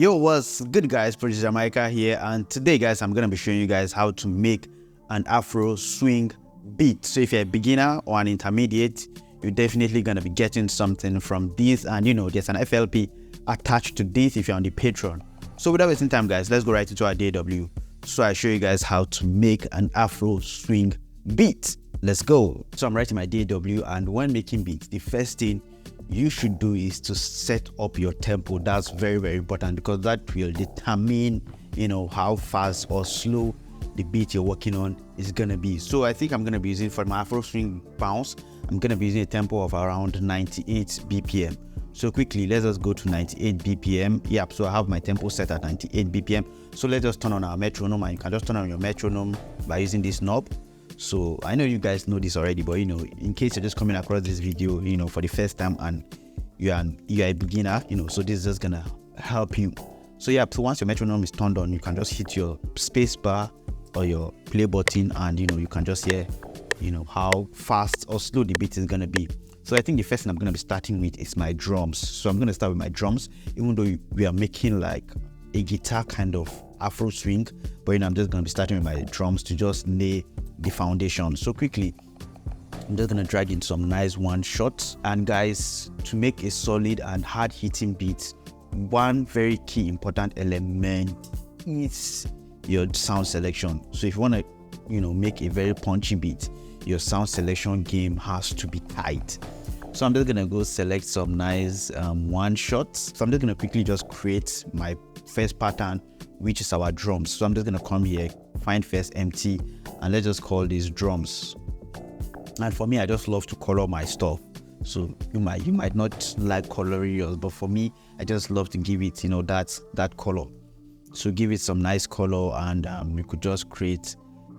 Yo, what's good guys, producer Mykah here, and today guys I'm gonna be showing you guys how to make an Afro swing beat. So if you're a beginner or an intermediate, you're definitely gonna be getting something from this, and there's an FLP attached to this if you're on the Patreon. So without wasting time guys, let's go right into our DAW. So I show you guys how to make an Afro swing beat. Let's go. So I'm writing my DAW, and when making beats, the first thing you should do is to set up your tempo. That's very, very important because that will determine how fast or slow the beat you're working on is gonna be. So I think I'm gonna be using, for my Afro swing bounce, I'm gonna be using a tempo of around 98 BPM. So quickly, let's just go to 98 BPM. Yep, so I have my tempo set at 98 BPM. So let's just turn on our metronome, and you can just turn on your metronome by using this knob. So I know you guys know this already, but in case you're just coming across this video for the first time and you're a beginner, so this is just gonna help you. So yeah, so once your metronome is turned on, you can just hit your space bar or your play button, and you can just hear how fast or slow the beat is gonna be. So I think the first thing I'm gonna be starting with is my drums. So I'm gonna start with my drums, even though we are making like a guitar kind of Afro swing, but I'm just gonna be starting with my drums to just lay the foundation. So quickly, I'm just gonna drag in some nice one shots. And guys, to make a solid and hard hitting beat, one very key important element is your sound selection. So if you want to make a very punchy beat, your sound selection game has to be tight. So I'm just gonna go select some nice one shots. So I'm just gonna quickly just create my first pattern, which is our drums. So I'm just gonna come here, find first empty, and let's just call these drums. And for me, I just love to color my stuff. So you might not like coloring yours, but for me, I just love to give it that color. So give it some nice color, and we could just create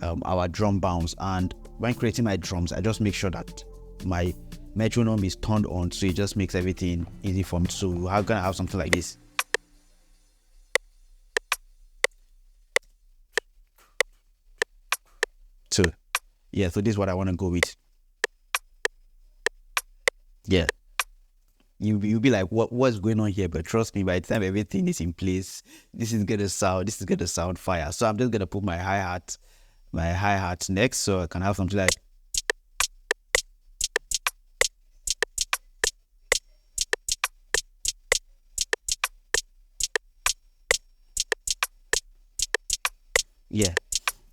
our drum bounce. And when creating my drums, I just make sure that my metronome is turned on, so it just makes everything easy for me. So we're gonna have something like this. So yeah, so this is what I want to go with. Yeah, you'll be like, what's going on here? But trust me, by the time everything is in place, this is gonna sound fire. So I'm just gonna put my hi-hat next, so I can have something like. Yeah,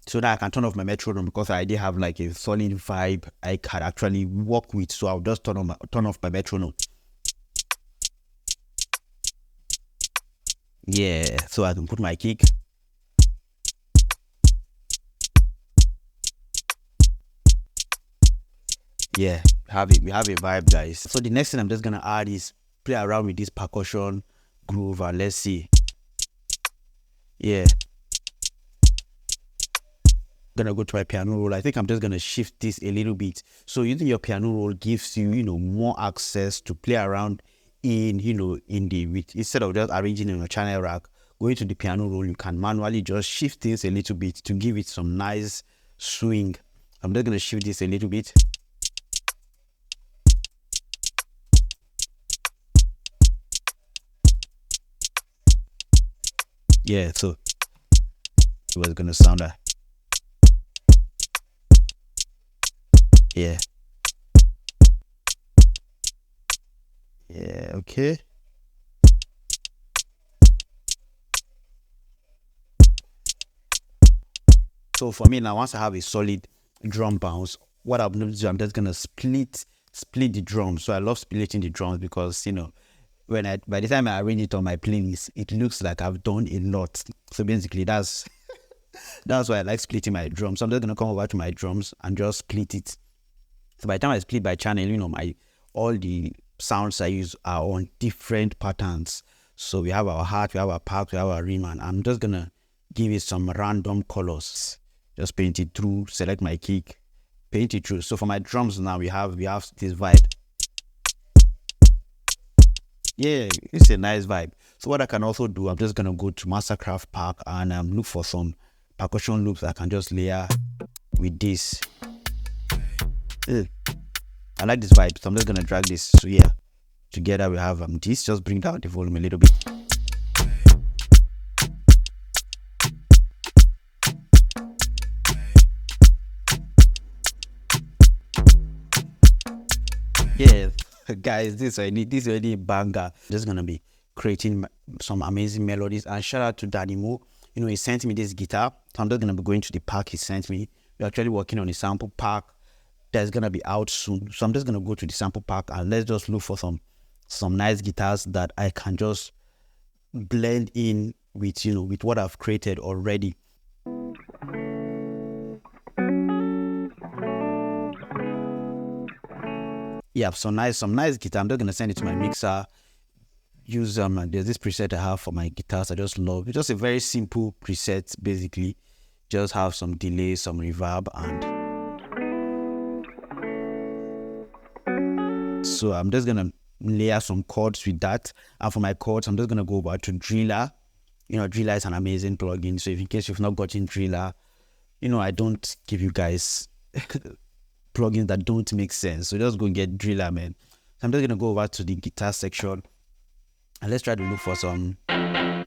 so now I can turn off my metronome because I did have like a solid vibe I can actually work with. So I'll just turn off my metronome. Yeah, so I can put my kick. Yeah, we have a vibe, guys. So the next thing I'm just gonna add is play around with this percussion groove, and let's see. Yeah, gonna go to my piano roll. I think I'm just gonna shift this a little bit. So using your piano roll gives you more access to play around in instead of just arranging in a channel rack. Going to the piano roll, you can manually just shift this a little bit to give it some nice swing. I'm just gonna shift this a little bit. Yeah, so it was gonna sound like. Yeah, okay. So for me now, once I have a solid drum bounce, what I'm going to do, I'm just gonna split the drums. So I love splitting the drums because by the time I arrange it on my playlist, it looks like I've done a lot. So basically that's why I like splitting my drums. So I'm just gonna come over to my drums and just split it. So by the time I split by channel, all the sounds I use are on different patterns. So we have our hat, we have our pack, we have our rim, and I'm just gonna give it some random colors. Just paint it through, select my kick, paint it through. So for my drums now, we have this vibe. Yeah, it's a nice vibe. So what I can also do, I'm just gonna go to Mastercraft Pack and look for some percussion loops I can just layer with this. I like this vibe, so I'm just gonna drag this. So yeah, together we have this. Just bring down the volume a little bit. Guys, this is already a banger. Just gonna be creating some amazing melodies. And shout out to Danny Mo. You know, he sent me this guitar. So I'm just gonna be going to the pack he sent me. We're actually working on a sample pack that's gonna be out soon. So I'm just gonna go to the sample pack and let's just look for some nice guitars that I can just blend in with, you know, with what I've created already. Yeah, some nice guitar. I'm just gonna send it to my mixer. Use there's this preset I have for my guitars. I just love it's just a very simple preset. Basically, just have some delay, some reverb, and so I'm just gonna layer some chords with that. And for my chords, I'm just gonna go over to Driller. You know, Driller is an amazing plugin. So if in case you've not gotten Driller, you know, I don't give you guys plugins that don't make sense. So just go get Driller, man. So I'm just gonna go over to the guitar section and let's try to look for some. I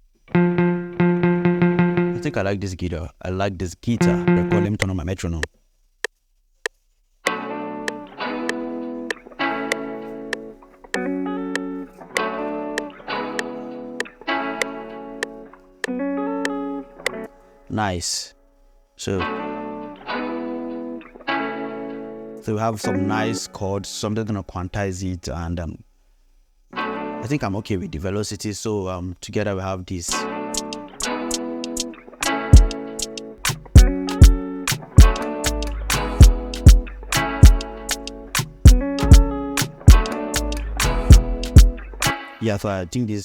think I like this guitar. I like this guitar. Let me turn on my metronome. Nice. So we have some nice chords. So I'm just gonna quantize it, and I think I'm okay with the velocity. So together we have this. Yeah, so I think this.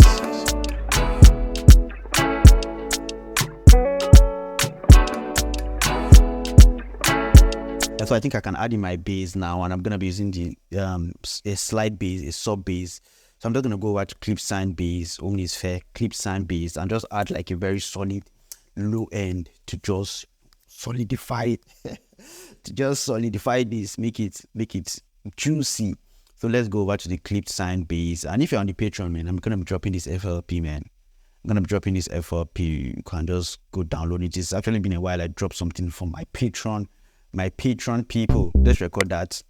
So I think I can add in my bass now, and I'm gonna be using the a slide bass, a sub bass. So I'm just gonna go over to clip sign bass, Omnisphere, clip sign bass, and just add like a very solid low end to just solidify it, to just solidify this, make it juicy. So let's go over to the clip sign bass, and if you're on the Patreon, man, I'm gonna be dropping this FLP, man. I'm gonna be dropping this FLP. You can just go download it. It's actually been a while I dropped something from my Patreon. My Patreon people, let's record that.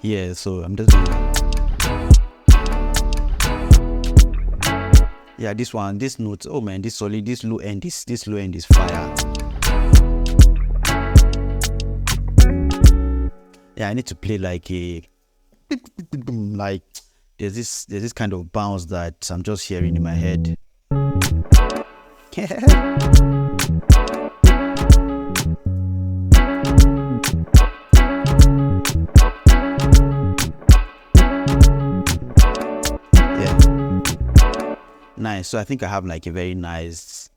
Yeah, so I'm just gonna. Yeah, this one, this note. Oh man, this solid, this low end, this low end is fire. Yeah, I need to play like a like there's this kind of bounce that I'm just hearing in my head. Yeah. Nice. So I think I have like a very nice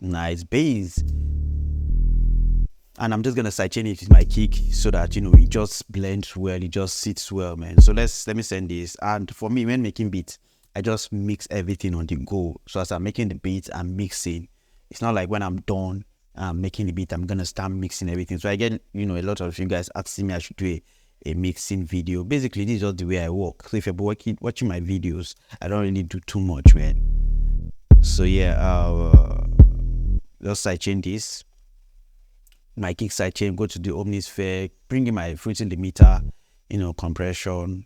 bass. And I'm just gonna sidechain it with my kick so that, you know, it just blends well, it just sits well, man. So let me send this. And for me, when making beats, I just mix everything on the go. So as I'm making the beats, I'm mixing. It's not like when I'm done making the beat, I'm gonna start mixing everything. So I get, you know, a lot of you guys asking me I should do a mixing video. Basically, this is just the way I work. So if you're watching my videos, I don't really do too much, man. So yeah, just sidechain this. My kick sidechain, go to the Omnisphere, bring in my frequency limiter, you know, compression.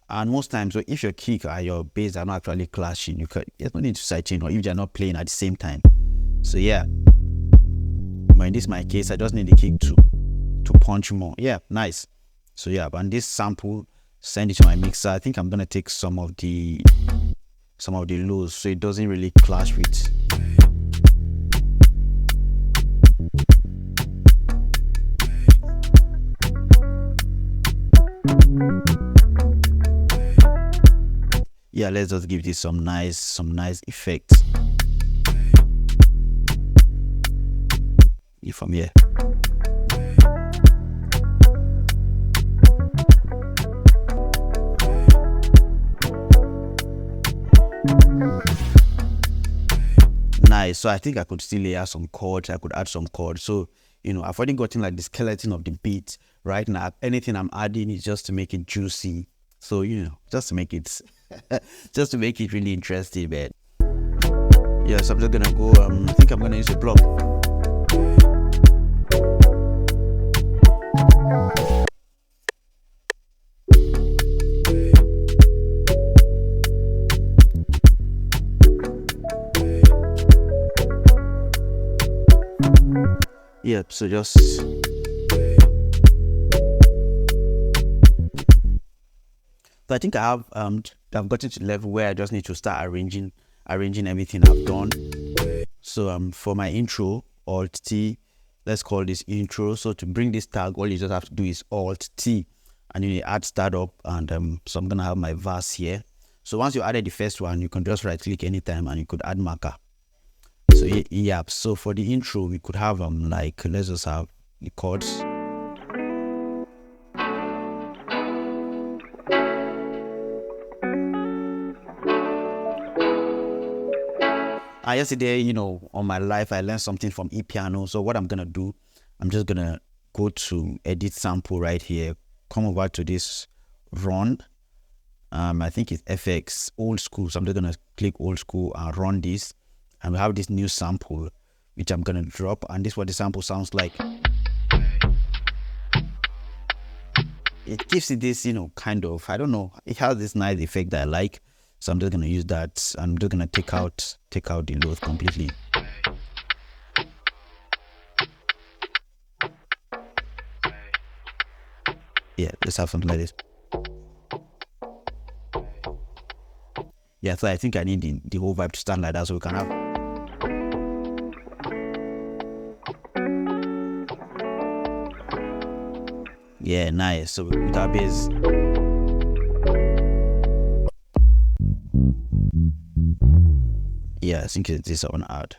And most times, so if your kick and your bass are not actually clashing, there's no need to sidechain, or if they're not playing at the same time. So yeah, but in this my case, I just need the kick to punch more. Yeah, nice. So yeah, and this sample, send it to my mixer. I think I'm gonna take some of the lows so it doesn't really clash with. Yeah, let's just give this some nice effects. From here. Nice. So I think I could still layer some chords. I could add some chords. So, you know, I've already gotten like the skeleton of the beat right now. Anything I'm adding is just to make it juicy. So, you know, just to make it really interesting, man. Yes, I'm just gonna go. I think I'm gonna use a block. Yep, so just so I think I've gotten to the level where I just need to start arranging everything I've done. So for my intro, Alt T, let's call this intro. So to bring this tag, all you just have to do is Alt T, and you add start up, and so I'm gonna have my verse here. So once you added the first one, you can just right click anytime and you could add Mykah. So yeah, so for the intro we could have like, let's just have the chords. Yesterday, you know, on my live I learned something from piano. So what I'm gonna do, I'm just gonna go to edit sample right here, come over to this run. I think it's FX old school, so I'm just gonna click old school and run this, and we have this new sample which I'm gonna drop, and this is what the sample sounds like. It gives it this, you know, kind of, I don't know, it has this nice effect that I like. So I'm just gonna use that. I'm just gonna take out the load completely. Yeah, let's have something like this. Yeah, so I think I need the whole vibe to stand like that, so we can have. Yeah, nice. So with our bass. Yeah, I think it's this on add.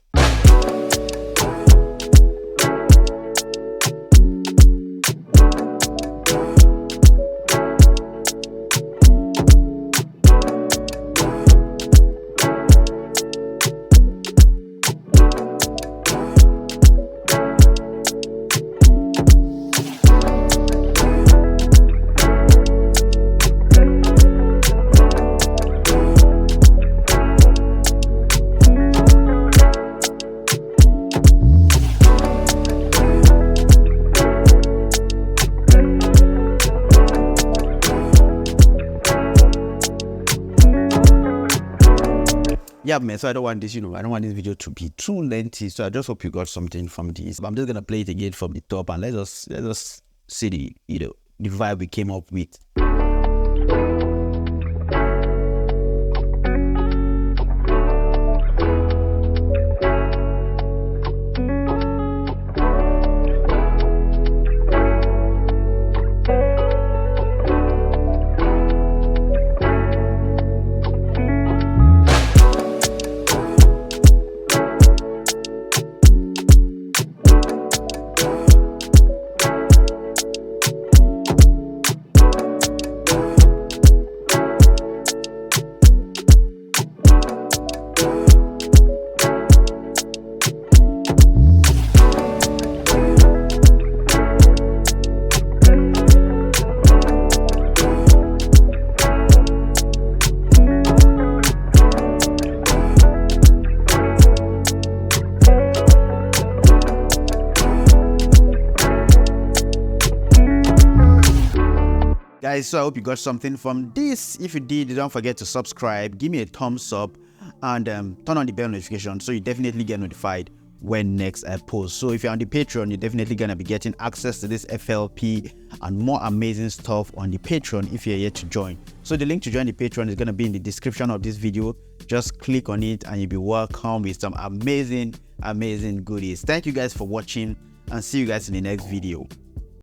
Yeah, man, so I don't want this, you know, I don't want this video to be too lengthy, so I just hope you got something from this. I'm just gonna play it again from the top, and let's just see the, you know, the vibe we came up with. Guys, so I hope you got something from this. If you did, don't forget to subscribe, give me a thumbs up, and turn on the bell notification so you definitely get notified when next I post. So if you're on the Patreon, you're definitely gonna be getting access to this FLP and more amazing stuff on the Patreon if you're yet to join. So the link to join the Patreon is gonna be in the description of this video. Just click on it and you'll be welcome with some amazing goodies. Thank you guys for watching, and see you guys in the next video.